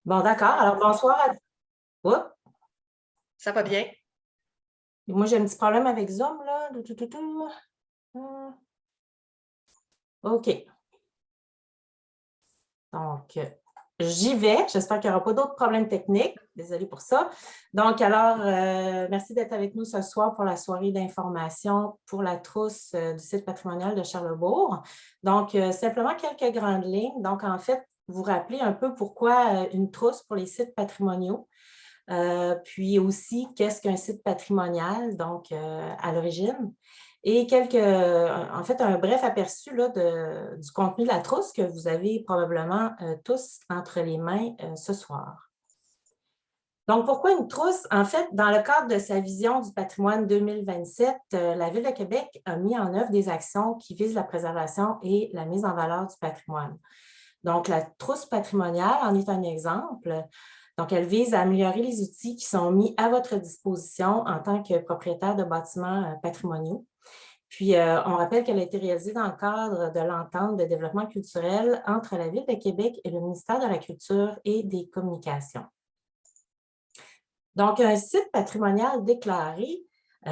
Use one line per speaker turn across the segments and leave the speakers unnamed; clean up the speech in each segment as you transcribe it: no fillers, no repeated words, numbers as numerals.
Bon, d'accord. Alors, bonsoir à... Oups.
Ça va bien?
Moi, j'ai un petit problème avec Zoom, là. OK. Donc, j'y vais. J'espère qu'il n'y aura pas d'autres problèmes techniques. Désolée pour ça. Donc, alors, merci d'être avec nous ce soir pour la soirée d'information pour la trousse du site patrimonial de Charlesbourg. Donc, simplement quelques grandes lignes. Donc, en fait, vous rappelez un peu pourquoi une trousse pour les sites patrimoniaux. Puis aussi, qu'est-ce qu'un site patrimonial, donc à l'origine, et en fait, un bref aperçu là, du contenu de la trousse que vous avez probablement tous entre les mains ce soir. Donc, pourquoi une trousse? En fait, dans le cadre de sa vision du patrimoine 2027, la Ville de Québec a mis en œuvre des actions qui visent la préservation et la mise en valeur du patrimoine. Donc, la trousse patrimoniale en est un exemple. Donc, elle vise à améliorer les outils qui sont mis à votre disposition en tant que propriétaire de bâtiments patrimoniaux. Puis, on rappelle qu'elle a été réalisée dans le cadre de l'entente de développement culturel entre la Ville de Québec et le ministère de la Culture et des Communications. Donc, un site patrimonial déclaré,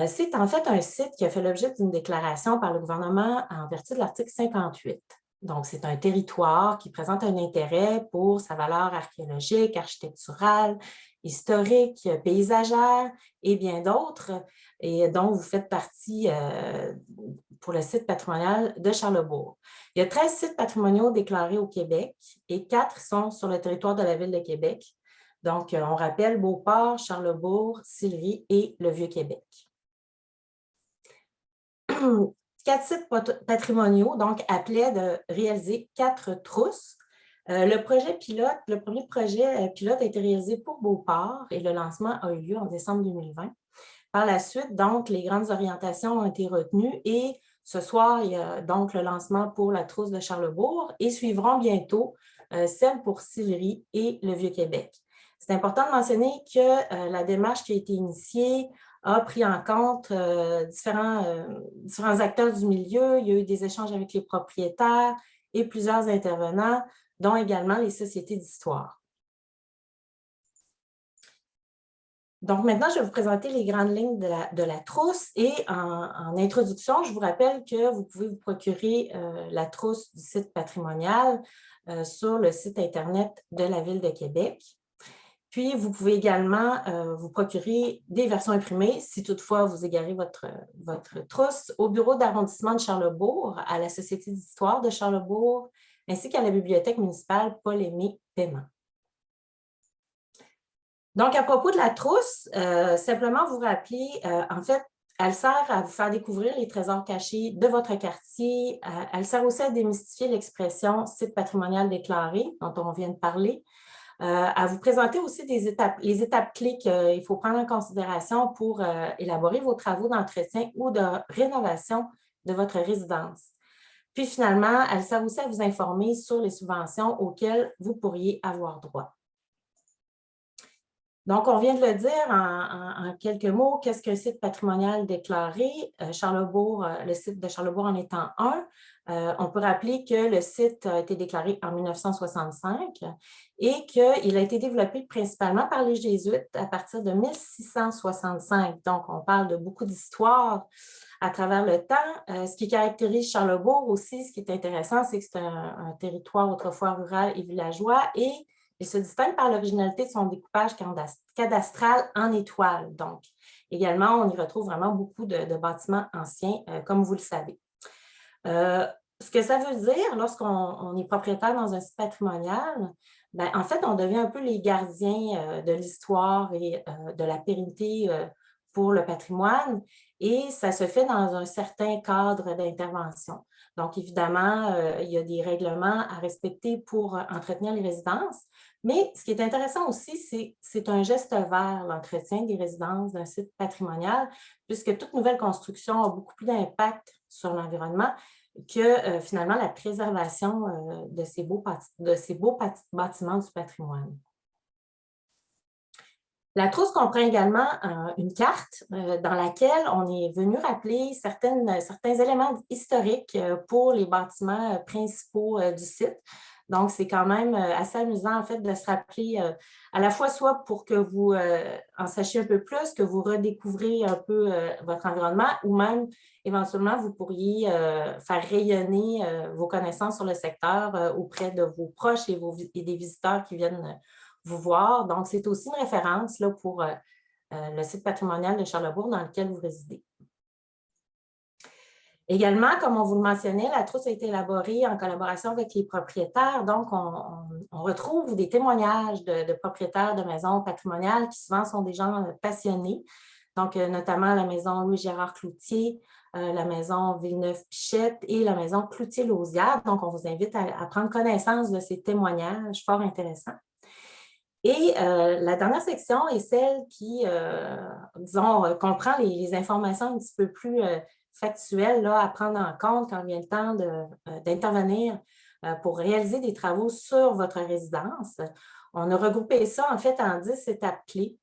c'est en fait un site qui a fait l'objet d'une déclaration par le gouvernement en vertu de l'article 58. Donc, c'est un territoire qui présente un intérêt pour sa valeur archéologique, architecturale, historique, paysagère et bien d'autres, et dont vous faites partie pour le site patrimonial de Charlesbourg. Il y a 13 sites patrimoniaux déclarés au Québec et 4 sont sur le territoire de la Ville de Québec. Donc, on rappelle Beauport, Charlesbourg, Sillery et le Vieux-Québec. 4 sites patrimoniaux, donc, appelaient de réaliser 4 trousses. Le premier projet pilote a été réalisé pour Beauport et le lancement a eu lieu en décembre 2020. Par la suite, donc, les grandes orientations ont été retenues et ce soir, il y a donc le lancement pour la trousse de Charlesbourg et suivront bientôt celle pour Sillery et le Vieux-Québec. C'est important de mentionner que la démarche qui a été initiée a pris en compte différents acteurs du milieu. Il y a eu des échanges avec les propriétaires et plusieurs intervenants, dont également les sociétés d'histoire. Donc, maintenant, je vais vous présenter les grandes lignes de la trousse et en introduction, je vous rappelle que vous pouvez vous procurer la trousse du site patrimonial sur le site Internet de la Ville de Québec. Puis, vous pouvez également vous procurer des versions imprimées, si toutefois vous égarez votre trousse, au bureau d'arrondissement de Charlesbourg, à la Société d'histoire de Charlesbourg, ainsi qu'à la Bibliothèque municipale Paul-Aimé Paiement. Donc, à propos de la trousse, simplement vous rappeler, en fait, elle sert à vous faire découvrir les trésors cachés de votre quartier. Elle sert aussi à démystifier l'expression site patrimonial déclaré, dont on vient de parler, à vous présenter aussi les étapes clés qu'il faut prendre en considération pour élaborer vos travaux d'entretien ou de rénovation de votre résidence. Puis finalement, elle sert aussi à vous informer sur les subventions auxquelles vous pourriez avoir droit. Donc, on vient de le dire en quelques mots, qu'est-ce qu'un site patrimonial déclaré? Charlesbourg, le site de Charlesbourg en étant un. On peut rappeler que le site a été déclaré en 1965 et qu'il a été développé principalement par les Jésuites à partir de 1665. Donc, on parle de beaucoup d'histoire à travers le temps. Ce qui caractérise Charlesbourg aussi, ce qui est intéressant, c'est que c'est un territoire autrefois rural et villageois et il se distingue par l'originalité de son découpage cadastral en étoiles. Donc, également, on y retrouve vraiment beaucoup de bâtiments anciens, comme vous le savez. Ce que ça veut dire lorsqu'on est propriétaire dans un site patrimonial, bien, en fait, on devient un peu les gardiens de l'histoire et de la pérennité pour le patrimoine et ça se fait dans un certain cadre d'intervention. Donc, évidemment, il y a des règlements à respecter pour entretenir les résidences, mais ce qui est intéressant aussi, c'est un geste vers l'entretien des résidences d'un site patrimonial, puisque toute nouvelle construction a beaucoup plus d'impact sur l'environnement que finalement la préservation de ces beaux bâtiments du patrimoine. La trousse comprend également une carte dans laquelle on est venu rappeler certains éléments historiques pour les bâtiments principaux du site. Donc, c'est quand même assez amusant, en fait, de se rappeler à la fois soit pour que vous en sachiez un peu plus, que vous redécouvrez un peu votre environnement, ou même, éventuellement, vous pourriez faire rayonner vos connaissances sur le secteur auprès de vos proches et des visiteurs qui viennent vous voir. Donc, c'est aussi une référence là, pour le site patrimonial de Charlesbourg dans lequel vous résidez. Également, comme on vous le mentionnait, la trousse a été élaborée en collaboration avec les propriétaires. Donc, on retrouve des témoignages de propriétaires de maisons patrimoniales qui souvent sont des gens passionnés. Donc, notamment la maison Louis-Gérard Cloutier, la maison Villeneuve-Pichette et la maison Cloutier-Lausière. Donc, on vous invite à prendre connaissance de ces témoignages fort intéressants. Et la dernière section est celle qui, disons, comprend les informations un petit peu plus factuelles là, à prendre en compte quand vient le temps d'intervenir pour réaliser des travaux sur votre résidence. On a regroupé ça, en fait, en 10 étapes clés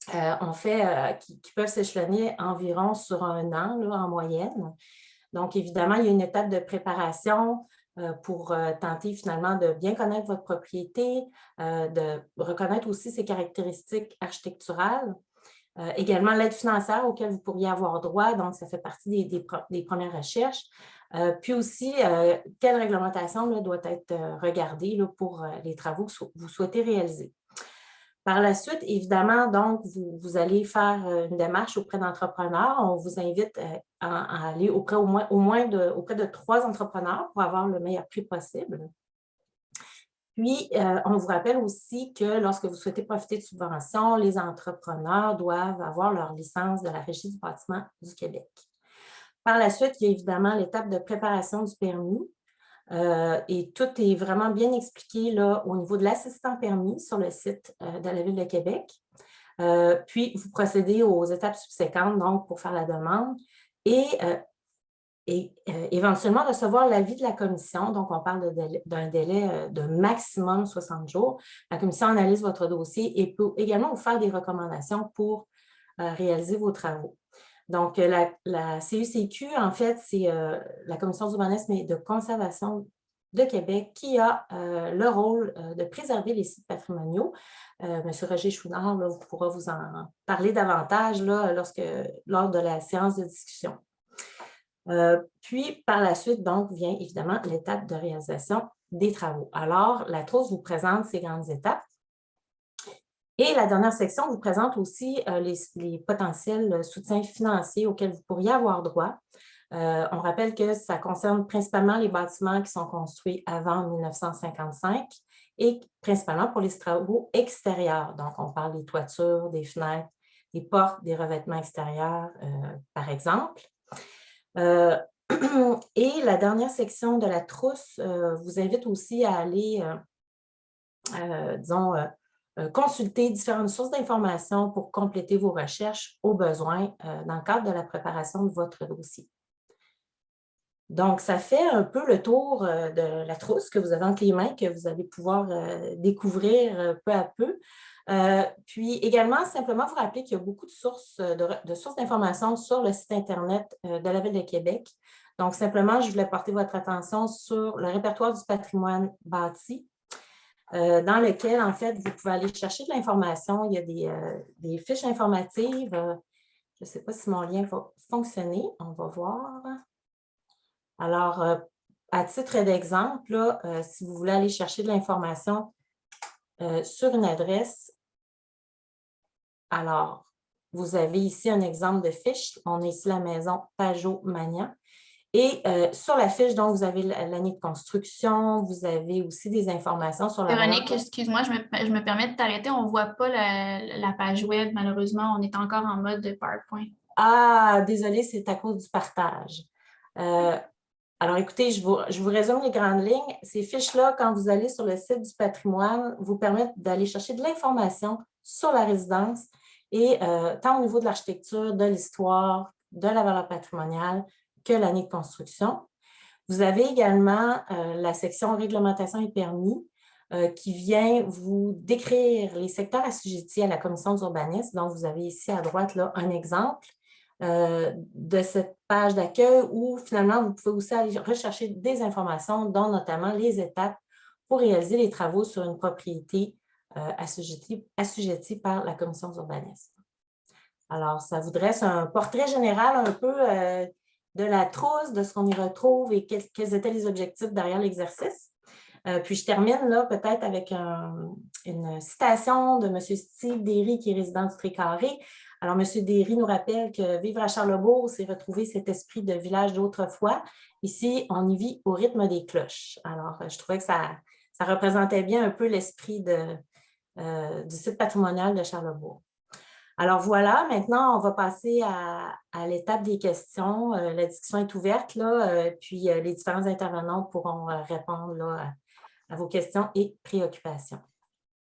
qui peuvent s'échelonner environ sur un an là, en moyenne. Donc, évidemment, il y a une étape de préparation pour tenter finalement de bien connaître votre propriété, de reconnaître aussi ses caractéristiques architecturales. Également, l'aide financière auquel vous pourriez avoir droit, donc ça fait partie des premières recherches. Puis aussi, quelle réglementation là, doit être regardée là, pour les travaux que vous souhaitez réaliser. Par la suite, évidemment, donc, vous allez faire une démarche auprès d'entrepreneurs. On vous invite à aller auprès de 3 entrepreneurs pour avoir le meilleur prix possible. Puis, on vous rappelle aussi que lorsque vous souhaitez profiter de subventions, les entrepreneurs doivent avoir leur licence de la Régie du bâtiment du Québec. Par la suite, il y a évidemment l'étape de préparation du permis. Et tout est vraiment bien expliqué là, au niveau de l'assistant permis sur le site de la Ville de Québec. Puis, vous procédez aux étapes subséquentes donc pour faire la demande et éventuellement recevoir l'avis de la commission. Donc, on parle d'un délai de maximum 60 jours. La commission analyse votre dossier et peut également vous faire des recommandations pour réaliser vos travaux. Donc, la CUCQ, en fait, c'est la Commission d'urbanisme et de conservation de Québec qui a le rôle de préserver les sites patrimoniaux. M. Roger Chouinard là, pourra vous en parler davantage là, lors de la séance de discussion. Puis, par la suite, donc, vient évidemment l'étape de réalisation des travaux. Alors, la trousse vous présente ces grandes étapes. Et la dernière section vous présente aussi les potentiels soutiens financiers auxquels vous pourriez avoir droit. On rappelle que ça concerne principalement les bâtiments qui sont construits avant 1955 et principalement pour les travaux extérieurs. Donc, on parle des toitures, des fenêtres, des portes, des revêtements extérieurs, par exemple. Et la dernière section de la trousse vous invite aussi à aller, disons, consulter différentes sources d'informations pour compléter vos recherches au besoin dans le cadre de la préparation de votre dossier. Donc, ça fait un peu le tour de la trousse que vous avez entre les mains, que vous allez pouvoir découvrir peu à peu. Puis également, simplement vous rappeler qu'il y a beaucoup de sources d'informations sur le site Internet de la Ville de Québec. Donc, simplement, je voulais porter votre attention sur le répertoire du patrimoine bâti, dans lequel, en fait, vous pouvez aller chercher de l'information. Il y a des fiches informatives. Je ne sais pas si mon lien va fonctionner. On va voir. Alors, à titre d'exemple, si vous voulez aller chercher de l'information sur une adresse, alors, vous avez ici un exemple de fiche. On a ici la maison Pajot-Magnan. Et sur la fiche, donc, vous avez l'année de construction, vous avez aussi des informations sur la...
Véronique, excuse-moi, je me permets de t'arrêter. On ne voit pas la page web, malheureusement. On est encore en mode de PowerPoint.
Ah, désolée, c'est à cause du partage. Alors, écoutez, je vous résume les grandes lignes. Ces fiches-là, quand vous allez sur le site du patrimoine, vous permettent d'aller chercher de l'information sur la résidence et tant au niveau de l'architecture, de l'histoire, de la valeur patrimoniale que l'année de construction. Vous avez également la section réglementation et permis qui vient vous décrire les secteurs assujettis à la commission d'urbanisme. Donc, vous avez ici à droite là, un exemple de cette page d'accueil où finalement, vous pouvez aussi aller rechercher des informations, dont notamment les étapes pour réaliser les travaux sur une propriété assujettie par la commission d'urbanisme. Alors, ça vous dresse un portrait général un peu de la trousse, de ce qu'on y retrouve et quels étaient les objectifs derrière l'exercice. Puis je termine là peut-être avec une citation de M. Steve Derry, qui est résident du Tré-Carré. Alors, M. Derry nous rappelle que vivre à Charlesbourg, c'est retrouver cet esprit de village d'autrefois. Ici, on y vit au rythme des cloches. Alors, je trouvais que ça représentait bien un peu l'esprit du site patrimonial de Charlesbourg. Alors voilà, maintenant, on va passer à l'étape des questions. La discussion est ouverte, là, puis les différents intervenants pourront répondre là, à vos questions et préoccupations.